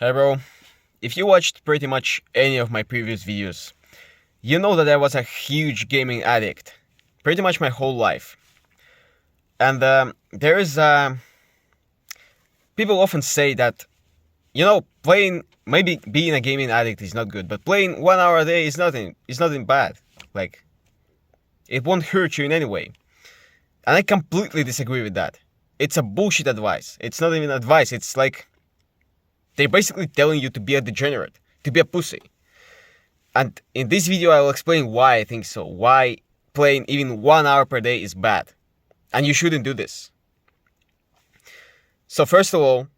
Hey bro, if you watched pretty much any of my previous videos, you know that I was a huge gaming addict, pretty much my whole life. And there is people often say that playing maybe being a gaming addict is not good, but playing 1 hour a day is nothing bad. Like it won't hurt you in any way. And I completely disagree with that. It's a bullshit advice. It's not even advice. It's like they're basically telling you to be a degenerate, to be a pussy. And in this video, I will explain why I think so. Why playing even 1 hour per day is bad. And you shouldn't do this. So first of all,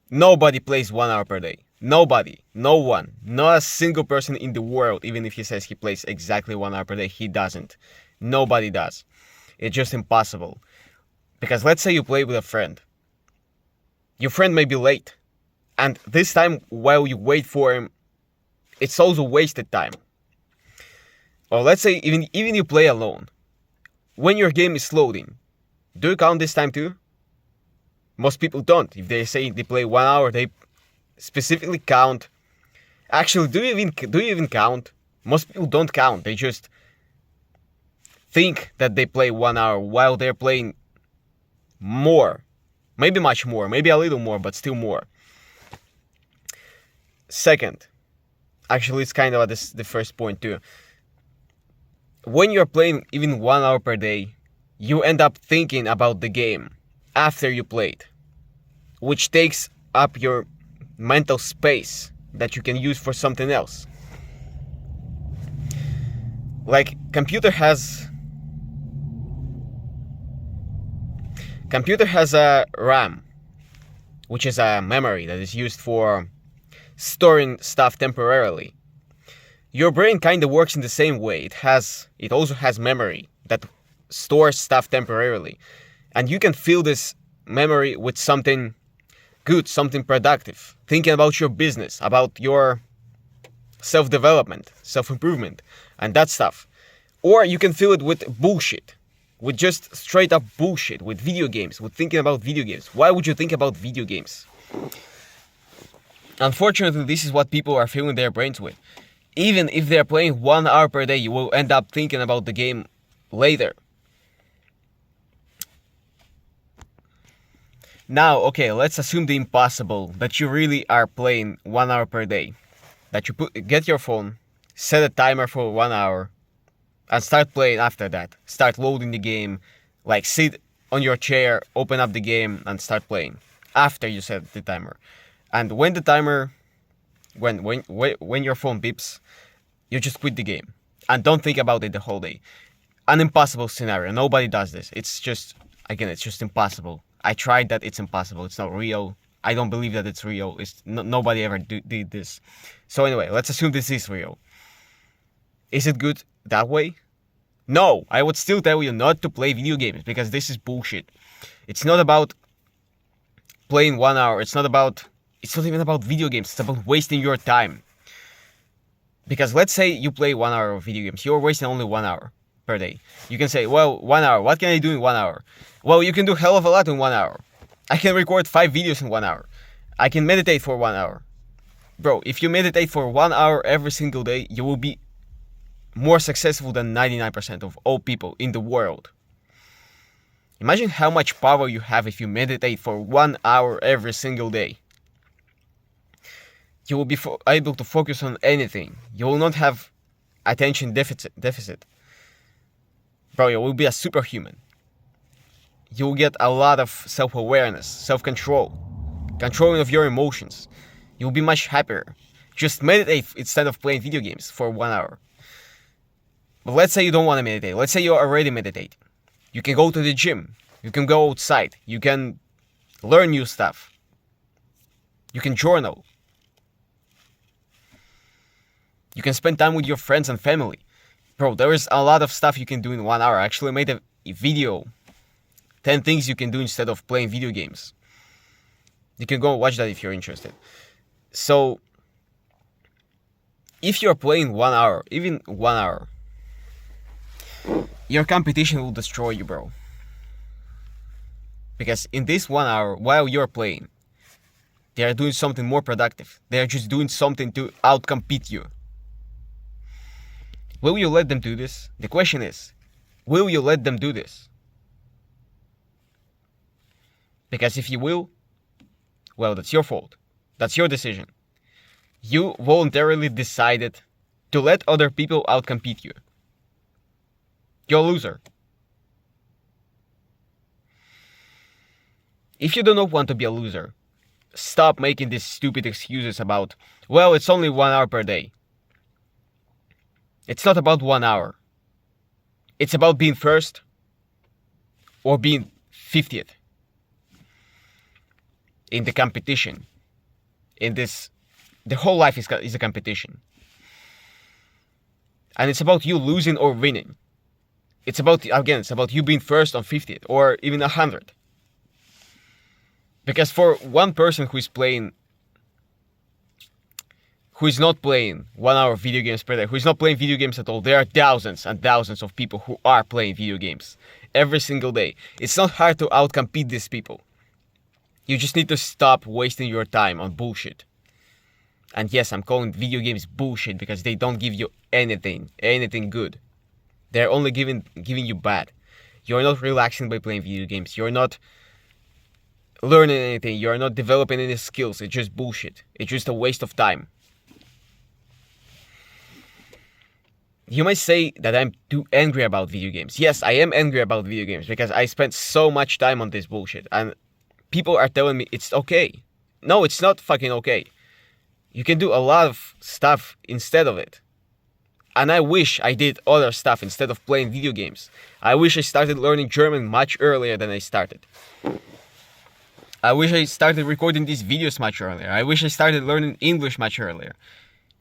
nobody plays 1 hour per day. Nobody. No one. Not a single person in the world, even if he says he plays exactly 1 hour per day, he doesn't. Nobody does. It's just impossible. Because let's say you play with a friend. Your friend may be late. And this time, while you wait for him, it's also wasted time. Or let's say even you play alone. When your game is loading, do you count this time too? Most people don't. If they say they play 1 hour, they specifically count. Actually, do you even count? Most people don't count. They just think that they play 1 hour while they're playing more. Maybe much more, maybe a little more, but still more. Second, actually it's kind of the first point too. When you're playing even 1 hour per day, you end up thinking about the game after you played, which takes up your mental space that you can use for something else. Like computer has a RAM, which is a memory that is used for storing stuff temporarily. Your brain kind of works in the same way. It also has memory that stores stuff temporarily. And you can fill this memory with something good, something productive. Thinking about your business, about your self-development, self-improvement, and that stuff. Or you can fill it with bullshit. With just straight up bullshit. With video games. With thinking about video games. Why would you think about video games? Unfortunately, this is what people are filling their brains with. Even if they're playing 1 hour per day, you will end up thinking about the game later. Now, okay, let's assume the impossible, that you really are playing 1 hour per day. That you get your phone, set a timer for 1 hour, and start playing after that. Start loading the game, like sit on your chair, open up the game, and start playing. After you set the timer. And when the timer, when your phone beeps, you just quit the game. And don't think about it the whole day. An impossible scenario. Nobody does this. It's just impossible. I tried that, it's impossible. It's not real. I don't believe that it's real. Nobody ever did this. So anyway, let's assume this is real. Is it good that way? No, I would still tell you not to play video games because this is bullshit. It's not about playing 1 hour. It's not even about video games. It's about wasting your time. Because let's say you play 1 hour of video games. You're wasting only 1 hour per day. You can say, well, 1 hour. What can I do in 1 hour? Well, you can do hell of a lot in 1 hour. I can record 5 videos in 1 hour. I can meditate for 1 hour. Bro, if you meditate for 1 hour every single day, you will be more successful than 99% of all people in the world. Imagine how much power you have if you meditate for 1 hour every single day. You will be able to focus on anything. You will not have attention deficit. Bro, you will be a superhuman. You will get a lot of self-awareness, self-control, controlling of your emotions. You will be much happier. Just meditate instead of playing video games for 1 hour. But let's say you don't want to meditate. Let's say you already meditate. You can go to the gym. You can go outside. You can learn new stuff. You can journal. You can spend time with your friends and family. Bro, there is a lot of stuff you can do in 1 hour. I actually made a video. 10 things you can do instead of playing video games. You can go watch that if you're interested. So, if you're playing 1 hour, even 1 hour, your competition will destroy you, bro. Because in this 1 hour, while you're playing, They are doing something more productive. They are just doing something to outcompete you. Will you let them do this? The question is, will you let them do this? Because if you will, well, that's your fault. That's your decision. You voluntarily decided to let other people outcompete you. You're a loser. If you do not want to be a loser, stop making these stupid excuses about, well, it's only 1 hour per day. It's not about 1 hour. It's about being first or being 50th in the competition. The whole life is a competition. And it's about you losing or winning. It's about you being first on 50th or even 100. Because for one person who is not playing 1 hour video games per day, who is not playing video games at all, there are thousands and thousands of people who are playing video games every single day. It's not hard to outcompete these people. You just need to stop wasting your time on bullshit. And yes, I'm calling video games bullshit because they don't give you anything good. They're only giving you bad. You're not relaxing by playing video games. You're not learning anything. You're not developing any skills. It's just bullshit. It's just a waste of time. You might say that I'm too angry about video games. Yes, I am angry about video games because I spent so much time on this bullshit. And people are telling me it's okay. No, it's not fucking okay. You can do a lot of stuff instead of it. And I wish I did other stuff instead of playing video games. I wish I started learning German much earlier than I started. I wish I started recording these videos much earlier. I wish I started learning English much earlier.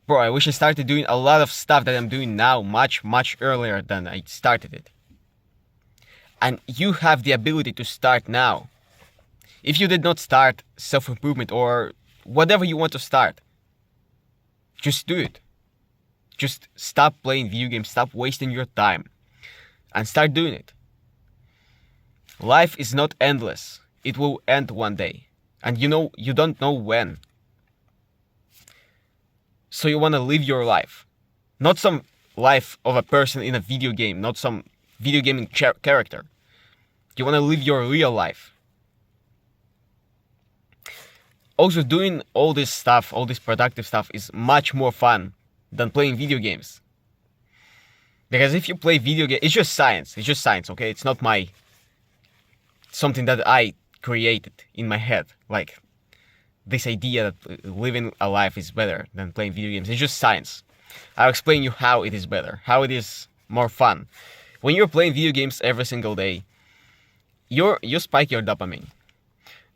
Bro, I wish I started doing a lot of stuff that I'm doing now much earlier than I started it. And you have the ability to start now. If you did not start self-improvement or whatever you want to start, just do it. Just stop playing video games, stop wasting your time, and start doing it. Life is not endless. It will end one day. And you don't know when. So you want to live your life. Not some life of a person in a video game, not some video gaming character. You want to live your real life. Also, doing all this stuff, all this productive stuff is much more fun than playing video games. Because if you play video games, it's just science. It's just science, okay? It's not something that I created in my head. Like this idea that living a life is better than playing video games. It's just science. I'll explain you how it is better, how it is more fun. When you're playing video games every single day, you spike your dopamine.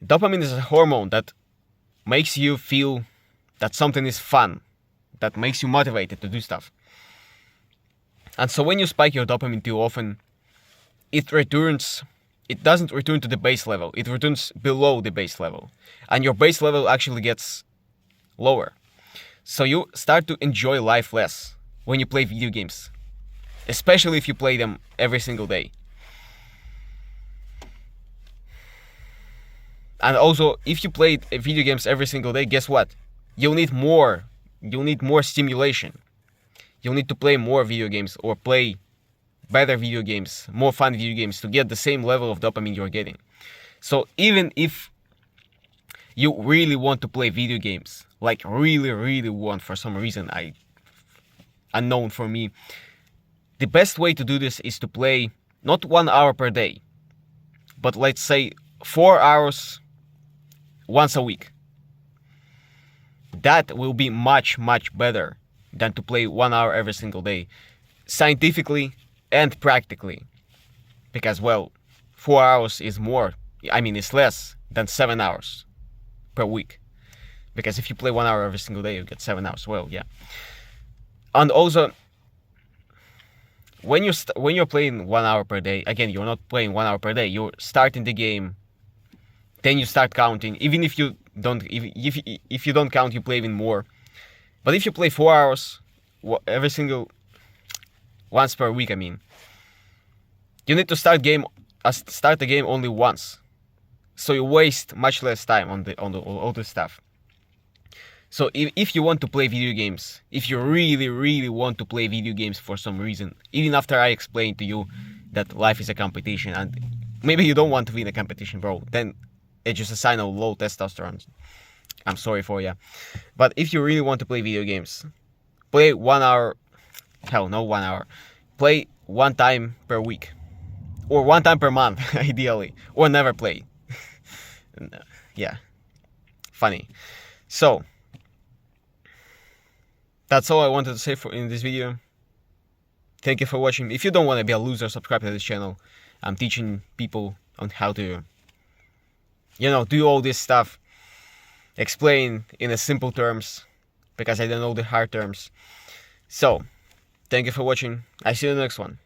Dopamine is a hormone that makes you feel that something is fun, that makes you motivated to do stuff. And so when you spike your dopamine too often, it doesn't return to the base level, it returns below the base level. And your base level actually gets lower. So you start to enjoy life less when you play video games, especially if you play them every single day. And also, if you play video games every single day, guess what? You'll need more stimulation. You'll need to play more video games or play better video games, more fun video games to get the same level of dopamine you're getting. So even if you really want to play video games, like really want for some reason, unknown for me, the best way to do this is to play not 1 hour per day, but let's say 4 hours once a week. That will be much better than to play 1 hour every single day, scientifically and practically. Because, well, 4 hours is it's less than 7 hours per week. Because if you play 1 hour every single day, you get 7 hours. Well, yeah. And also, when you're playing 1 hour per day, again, you're not playing 1 hour per day. You're starting the game, then you start counting. Even if you don't count, you play even more. But if you play 4 hours once per week, you need to start the game only once. So you waste much less time on all this stuff. So if you want to play video games, if you really want to play video games for some reason, even after I explain to you that life is a competition and maybe you don't want to win a competition, bro, then it's just a sign of low testosterone. I'm sorry for you. But if you really want to play video games, play 1 hour, hell no 1 hour, play 1 time per week. Or 1 time per month, ideally. Or never play. Yeah. Funny. So, that's all I wanted to say in this video. Thank you for watching. If you don't want to be a loser, subscribe to this channel. I'm teaching people on how to, do all this stuff. Explain in a simple terms, because I don't know the hard terms. So, thank you for watching. I see you in the next one.